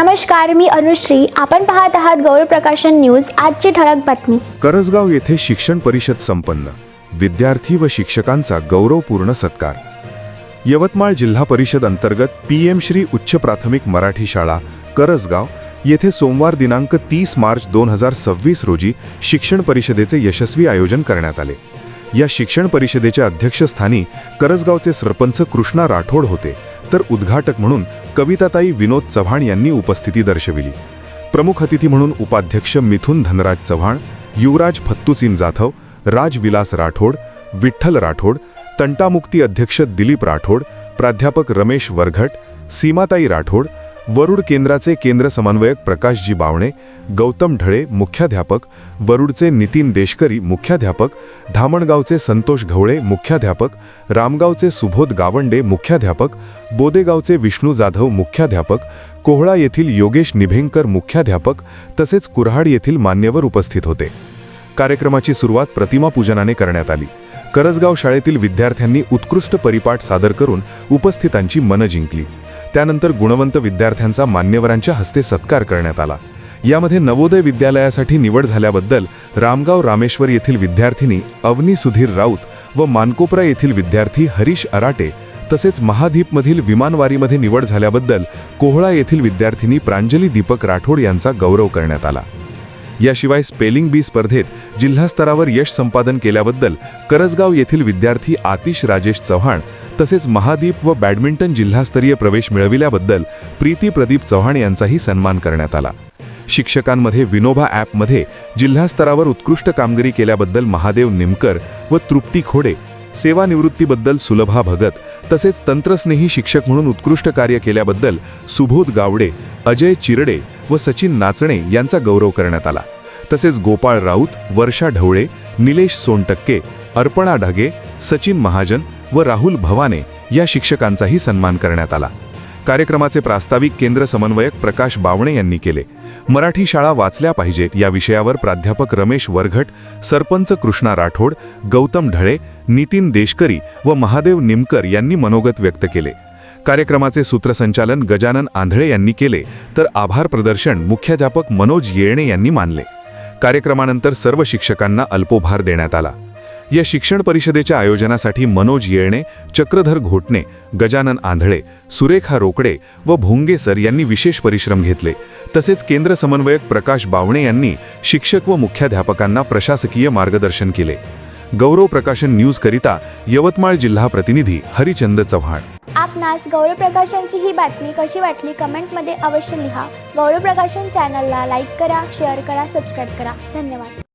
नमस्कार, मी अनुश्री. आपण पाहत आहात गौरव प्रकाशन न्यूज. आजची ठळक बातमी. करजगाव येथे शिक्षण परिषद संपन्न. विद्यार्थी व शिक्षकांचा गौरवपूर्ण सत्कार. यवतमाळ जिल्हा परिषद अंतर्गत PM श्री उच्च प्राथमिक मराठी शाळा करजगाव येथे सोमवार दिनांक 30 मार्च 2026 रोजी शिक्षण परिषदेचे यशस्वी आयोजन करण्यात आले. या शिक्षण परिषदेच्या अध्यक्षस्थानी करजगावचे सरपंच कृष्णा राठोड होते, तर उद्घाटक म्हणून कविताताई विनोद चव्हाण यांनी उपस्थिती दर्शविली. प्रमुख अतिथी म्हणून उपाध्यक्ष मिथुन धनराज चव्हाण, युवराज फत्तुसिंग जाधव, राजविलास राठोड, विठ्ठल राठोड, तंटामुक्ती अध्यक्ष दिलीप राठोड, प्राध्यापक रमेश वरघट, सीमाताई राठोड, वरुड केंद्राचे केंद्र समन्वयक प्रकाशजी बावणे, गौतम ढळे मुख्याध्यापक, वरुडचे नितीन देशकरी मुख्याध्यापक, धामणगावचे संतोष घवळे मुख्याध्यापक, रामगावचे सुबोध गावंडे मुख्याध्यापक, बोदेगावचे विष्णू जाधव मुख्याध्यापक, कोहळा येथील योगेश निभेंकर मुख्याध्यापक तसेच कुऱ्हाड येथील मान्यवर उपस्थित होते. कार्यक्रमाची सुरुवात प्रतिमा पूजनाने करण्यात आली. करजगाव शाळेतील विद्यार्थ्यांनी उत्कृष्ट परिपाठ सादर करून उपस्थितांची मनं जिंकली. त्यानंतर गुणवंत विद्यार्थ्यांचा मान्यवरांच्या हस्ते सत्कार करण्यात आला. यामध्ये नवोदय विद्यालयासाठी निवड झाल्याबद्दल रामगाव रामेश्वर येथील विद्यार्थिनी अवनी सुधीर राऊत व मानकोपरा येथील विद्यार्थी हरीश अराटे तसेच महादीपमधील विमानवारीमध्ये निवड झाल्याबद्दल कोहळा येथील विद्यार्थिनी प्रांजली दीपक राठोड यांचा गौरव करण्यात आला. याशिवाय स्पेलिंग बी स्पर्धेत जिल्हास्तरावर यश संपादन केल्याबद्दल करजगाव येथील विद्यार्थी आतिश राजेश चव्हाण तसेच महादीप व बॅडमिंटन जिल्हास्तरीय प्रवेश मिळविल्याबद्दल प्रीती प्रदीप चव्हाण यांचाही सन्मान करण्यात आला. शिक्षकांमध्ये विनोबा ॲपमध्ये जिल्हास्तरावर उत्कृष्ट कामगिरी केल्याबद्दल महादेव निमकर व तृप्ती खोडे, सेवानिवृत्तीबद्दल सुलभा भगत तसेच तंत्रस्नेही शिक्षक म्हणून उत्कृष्ट कार्य केल्याबद्दल सुबोध गावडे, अजय चिरडे व सचिन नाचणे यांचा गौरव करण्यात आला. तसेच गोपाळ राऊत, वर्षा ढवळे, निलेश सोनटक्के, अर्पणा ढगे, सचिन महाजन व राहुल भवाने या शिक्षकांचाही सन्मान करण्यात आला. कार्यक्रमाचे प्रास्ताविक केंद्र समन्वयक प्रकाश बावणे यांनी केले. मराठी शाळा वाचल्या पाहिजेत या विषयावर प्राध्यापक रमेश वरघट, सरपंच कृष्णा राठोड, गौतम ढळे, नितीन देशकरी व महादेव निमकर यांनी मनोगत व्यक्त केले. कार्यक्रमाचे सूत्रसंचालन गजानन आंधळे यांनी केले, तर आभार प्रदर्शन मुख्याध्यापक मनोज येळणे यांनी मानले. कार्यक्रमानंतर सर्व शिक्षकांना अल्पोभार देण्यात आला. या शिक्षण परिषदेच्या आयोजनासाठी मनोज येळणे, चक्रधर घोटणे, गजानन आंधळे, सुरेखा रोकडे व भोंगे सर यांनी विशेष परिश्रम घेतले. तसेच केंद्र समन्वयक प्रकाश बावणे यांनी शिक्षक व मुख्याध्यापकांना प्रशासकीय मार्गदर्शन केले. गौरव प्रकाशन न्यूज करिता यवतमाळ जिल्हा प्रतिनिधी हरिचंद चव्हाण. आपणास गौरव प्रकाशनची ही बातमी कशी वाटली कमेंटमध्ये अवश्य लिहा. गौरव प्रकाशन चॅनलला लाईक करा, शेअर करा, सबस्क्राईब करा. धन्यवाद.